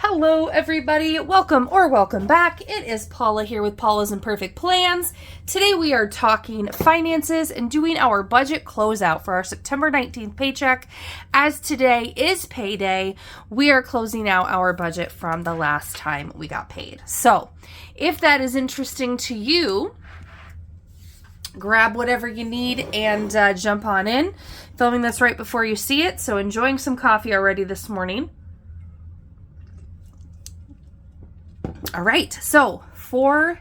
Hello everybody, welcome or welcome back. It is Paula here with Paula's Imperfect Plans. Today we are talking finances and doing our budget closeout for our September 19th paycheck. As today is payday, we are closing out our budget from the last time we got paid. So if that is interesting to you, grab whatever you need and jump on in. Filming this right before you see it, so enjoying some coffee already this morning. All right, so for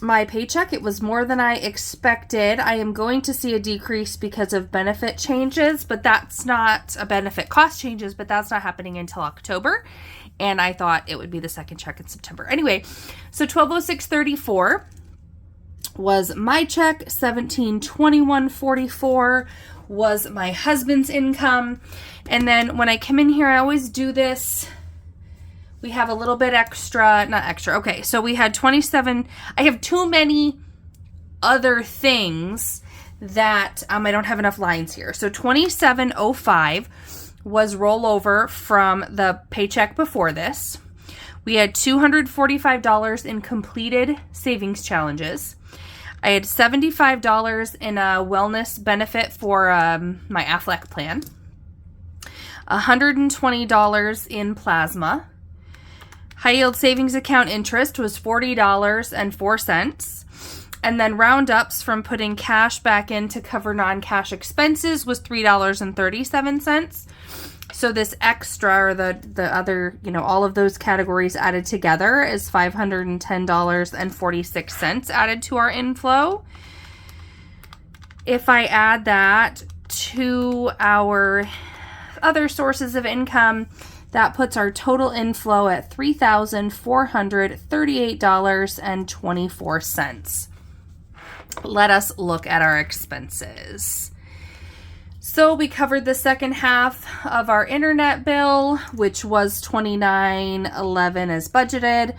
my paycheck, it was more than I expected. I am going to see a decrease because of benefit changes, but that's not a benefit cost changes, but that's not happening until October. And I thought it would be the second check in September. Anyway, so $1206.34 was my check. $1721.44 was my husband's income. And then when I come in here, I always do this. We have a little bit extra, not extra. Okay, so we had 27. I have too many other things that I don't have enough lines here. So 2705 was rollover from the paycheck before this. We had $245 in completed savings challenges. I had $75 in a wellness benefit for my Aflac plan. $120 in plasma. High yield savings account interest was $40.04. And then roundups from putting cash back in to cover non-cash expenses was $3.37. So this extra, or the other, all of those categories added together is $510.46 added to our inflow. If I add that to our other sources of income, that puts our total inflow at $3,438.24. Let us look at our expenses. So we covered the second half of our internet bill, which was $29.11 as budgeted.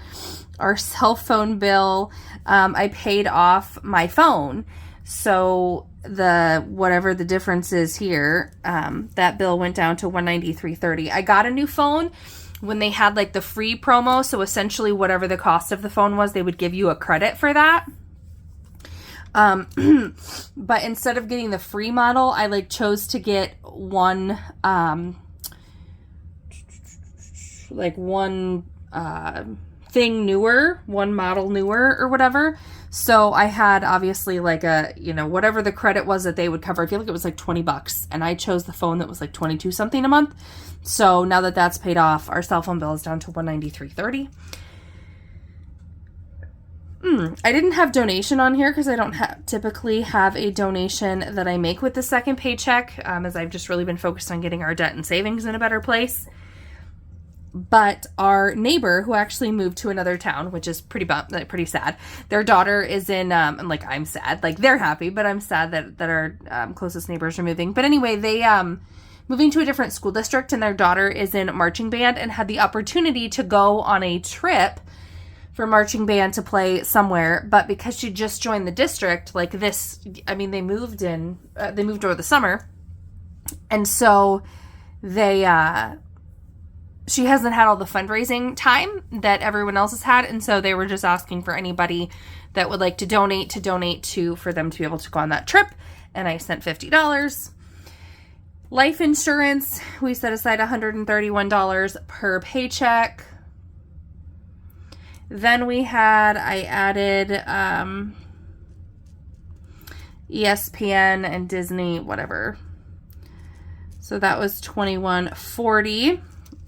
Our cell phone bill, I paid off my phone. So whatever the difference is here, that bill went down to $193.30. I got a new phone when they had like the free promo. So essentially whatever the cost of the phone was, they would give you a credit for that. But instead of getting the free model, I chose to get one thing newer, one model newer or whatever. So I had obviously whatever the credit was that they would cover. I feel like it was like $20 and I chose the phone that was like 22 something a month. So now that that's paid off, our cell phone bill is down to $193.30. I didn't have donation on here because I don't typically have a donation that I make with the second paycheck, as I've just really been focused on getting our debt and savings in a better place. But our neighbor, who actually moved to another town, which is pretty sad. Their daughter is in, I'm sad. They're happy, but I'm sad that our closest neighbors are moving. But anyway, they moving to a different school district, and their daughter is in marching band and had the opportunity to go on a trip for marching band to play somewhere. But because she just joined the district, they moved over the summer. And so she hasn't had all the fundraising time that everyone else has had. And so they were just asking for anybody that would like to donate to, for them to be able to go on that trip. And I sent $50. Life insurance, we set aside $131 per paycheck. Then I added ESPN and Disney, whatever. So that was $21.40.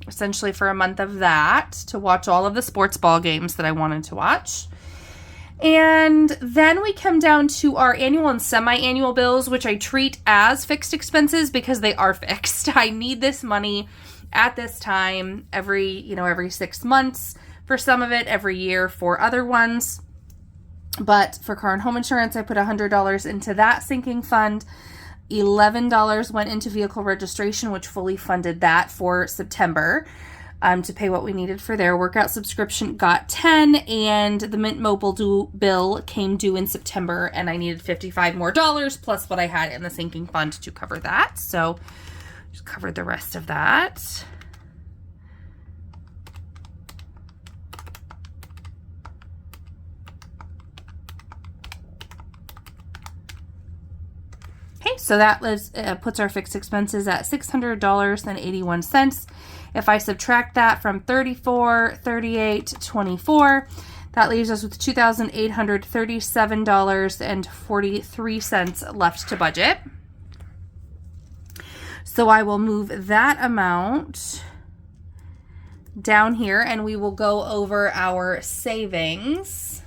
Essentially for a month of that, to watch all of the sports ball games that I wanted to watch. And then we come down to our annual and semi-annual bills, which I treat as fixed expenses because they are fixed. I need this money at this time every 6 months for some of it, every year for other ones. But for car and home insurance, I put $100 into that sinking fund. $11 went into vehicle registration, which fully funded that for September, to pay what we needed for their workout subscription. Got $10, and the Mint Mobile bill came due in September, and I needed $55 more plus what I had in the sinking fund to cover that. So just covered the rest of that. Okay, so that puts our fixed expenses at $600.81. If I subtract that from 34, 38, 24, that leaves us with $2,837.43 left to budget. So I will move that amount down here and we will go over our savings.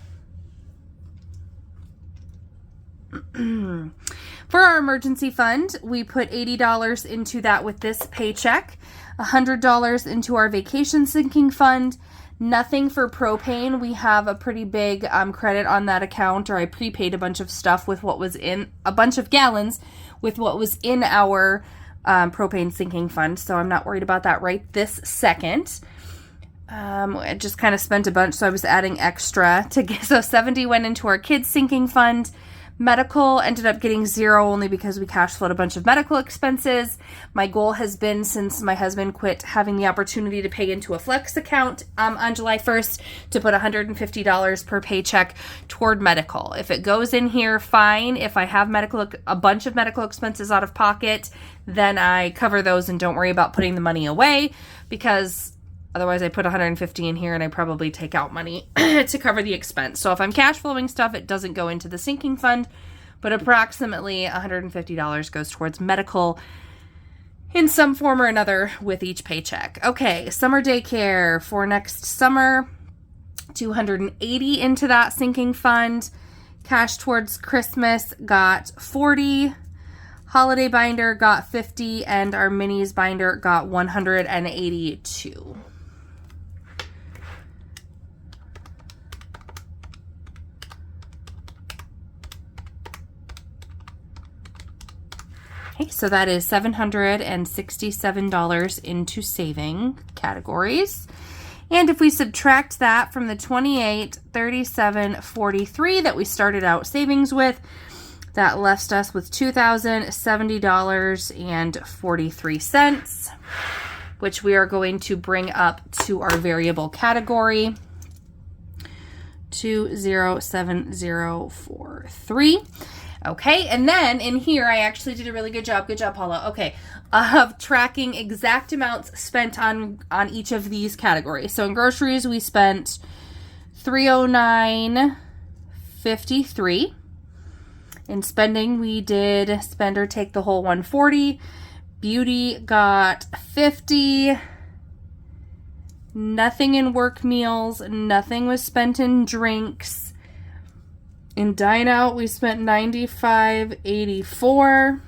For our emergency fund, we put $80 into that with this paycheck, $100 into our vacation sinking fund, nothing for propane. We have a pretty big credit on that account, or I prepaid a bunch of stuff with what was in, a bunch of gallons with what was in our propane sinking fund, so I'm not worried about that right this second. I just kind of spent a bunch, so I was adding extra to get, so 70 went into our kids sinking fund. Medical ended up getting $0 only because we cash flowed a bunch of medical expenses. My goal has been, since my husband quit having the opportunity to pay into a flex account on July 1st, to put $150 per paycheck toward medical. If it goes in here, fine. If I have a bunch of medical expenses out of pocket, then I cover those and don't worry about putting the money away, because otherwise I put $150 in here and I probably take out money to cover the expense. So if I'm cash flowing stuff, it doesn't go into the sinking fund, but approximately $150 goes towards medical in some form or another with each paycheck. Okay, summer daycare for next summer, $280 into that sinking fund. Cash towards Christmas got $40. Holiday binder got $50, and our minis binder got $182. Okay, so that is $767 into saving categories. And if we subtract that from the $28, $37, $43 that we started out savings with, that left us with $2,070.43, which we are going to bring up to our variable category, 207,043. Okay, and then in here, I actually did a really good job. Good job, Paula. Okay, of tracking exact amounts spent on each of these categories. So in groceries, we spent $309.53. In spending, we did spend or take the whole $140. Beauty got $50. Nothing in work meals. Nothing was spent in drinks. In dine out, we spent $95.84.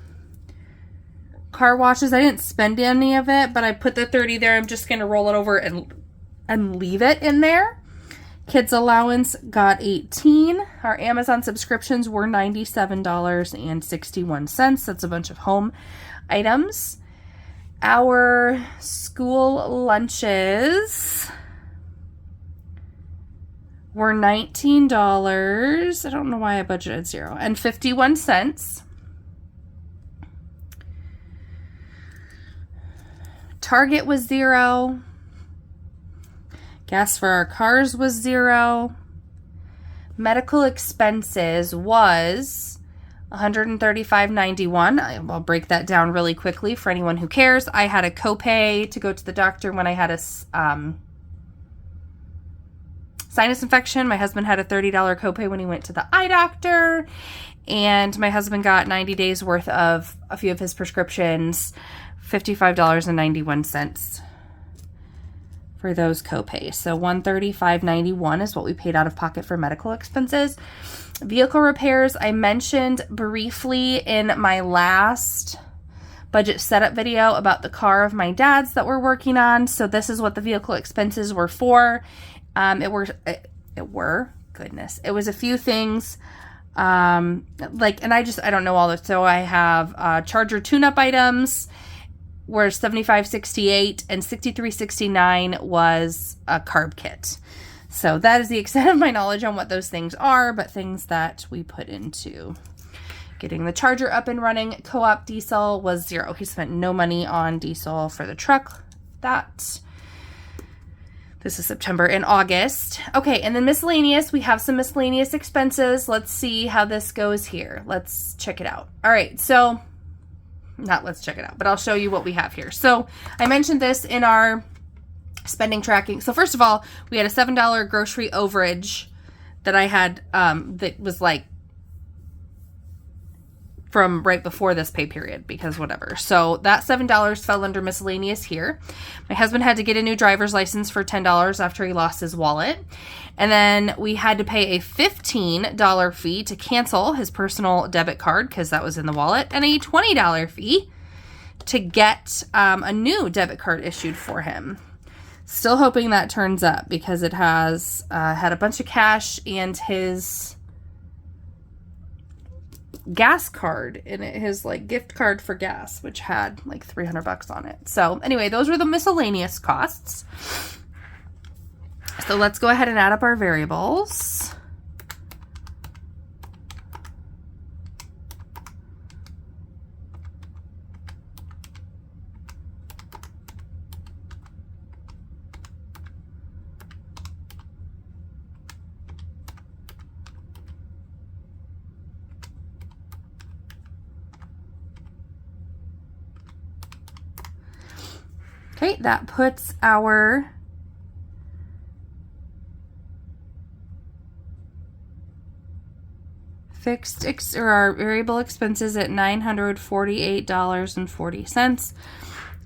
Car washes, I didn't spend any of it, but I put the $30 there. I'm just going to roll it over and leave it in there. Kids allowance got $18. Our Amazon subscriptions were $97.61. That's a bunch of home items. Our school lunches were $19. I don't know why I budgeted $0.51. Target was $0. Gas for our cars was $0. Medical expenses was $135.91. I'll break that down really quickly for anyone who cares. I had a copay to go to the doctor when I had a sinus infection. My husband had a $30 copay when he went to the eye doctor, and my husband got 90 days worth of a few of his prescriptions, $55.91 for those copays. So $135.91 is what we paid out of pocket for medical expenses. Vehicle repairs, I mentioned briefly in my last budget setup video about the car of my dad's that we're working on. So this is what the vehicle expenses were for. It was a few things, and I don't know all this. So I have, Charger tune-up items were $75.68, and $63.69 was a carb kit. So that is the extent of my knowledge on what those things are, but things that we put into getting the Charger up and running. Co-op diesel was $0. He spent no money on diesel for the truck. This is September and August. Okay, and then miscellaneous. We have some miscellaneous expenses. Let's see how this goes here. Let's check it out. All right, so not let's check it out, but I'll show you what we have here. So I mentioned this in our spending tracking. So first of all, we had a $7 grocery overage that I had that was like from right before this pay period, because whatever. So that $7 fell under miscellaneous here. My husband had to get a new driver's license for $10 after he lost his wallet. And then we had to pay a $15 fee to cancel his personal debit card because that was in the wallet, and a $20 fee to get a new debit card issued for him. Still hoping that turns up because it has had a bunch of cash and his gas card in it, his like gift card for gas, which had like $300 on it. So anyway, those were the miscellaneous costs. So let's go ahead and add up our variables. Okay, that puts our or our variable expenses at $948.40.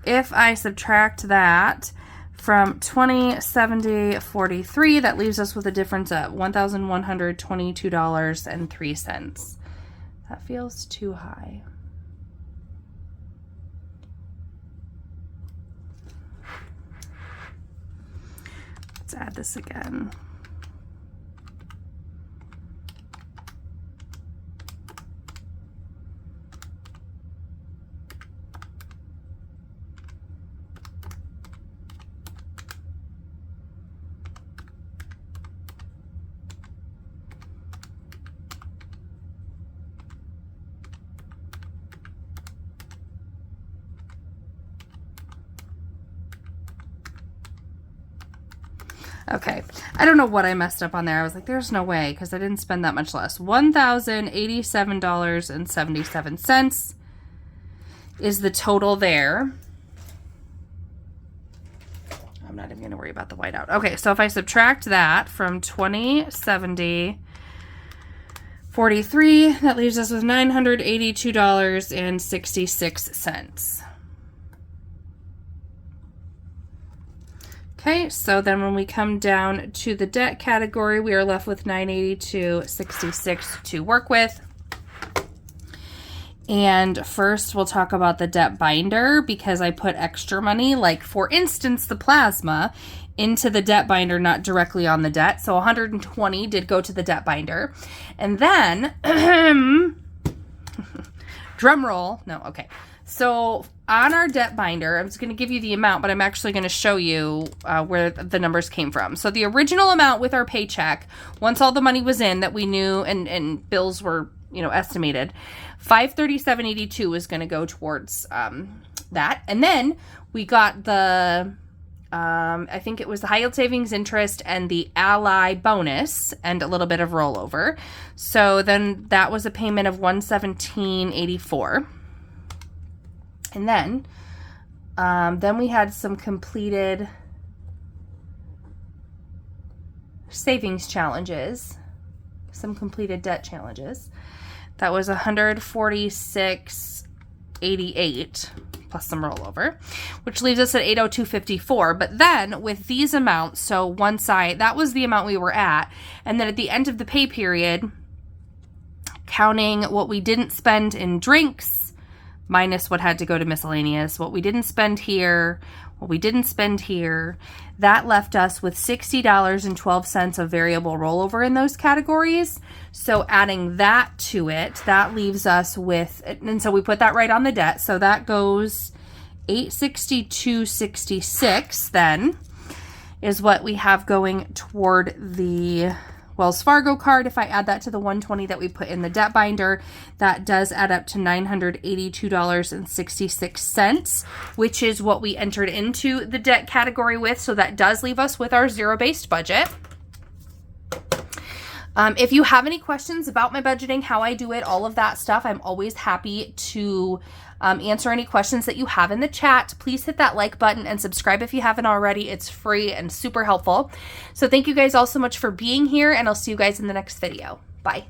If I subtract that from $20.70.43, that leaves us with a difference of $1,122.03. That feels too high. Let's add this again. Okay, I don't know what I messed up on there. I was like, there's no way, because I didn't spend that much less. $1,087.77 is the total there. I'm not even going to worry about the whiteout. Okay, so if I subtract that from $20.70.43, that leaves us with $982.66. Okay, so then when we come down to the debt category, we are left with $982.66 to work with. And first we'll talk about the debt binder, because I put extra money, like for instance, the plasma, into the debt binder, not directly on the debt. So $120 did go to the debt binder. And then, drum roll, no, okay. So on our debt binder, I'm just going to give you the amount, but I'm actually going to show you where the numbers came from. So the original amount with our paycheck, once all the money was in that we knew and bills were, estimated, $537.82 was going to go towards that. And then we got the, I think it was the high yield savings interest and the ally bonus and a little bit of rollover. So then that was a payment of $117.84. And then we had some completed savings challenges, some completed debt challenges. That was $146.88 plus some rollover, which leaves us at $802.54. But then with these amounts, so one side, that was the amount we were at. And then at the end of the pay period, counting what we didn't spend in drinks, minus what had to go to miscellaneous, what we didn't spend here, what we didn't spend here, that left us with $60.12 of variable rollover in those categories. So adding that to it, that leaves us with, and so we put that right on the debt. So that goes $862.66 then is what we have going toward the Wells Fargo card. If I add that to the $120 that we put in the debt binder, that does add up to $982.66, which is what we entered into the debt category with. So that does leave us with our zero-based budget. If you have any questions about my budgeting, how I do it, all of that stuff, I'm always happy to answer any questions that you have in the chat. Please hit that like button and subscribe if you haven't already. It's free and super helpful. So thank you guys all so much for being here, and I'll see you guys in the next video. Bye.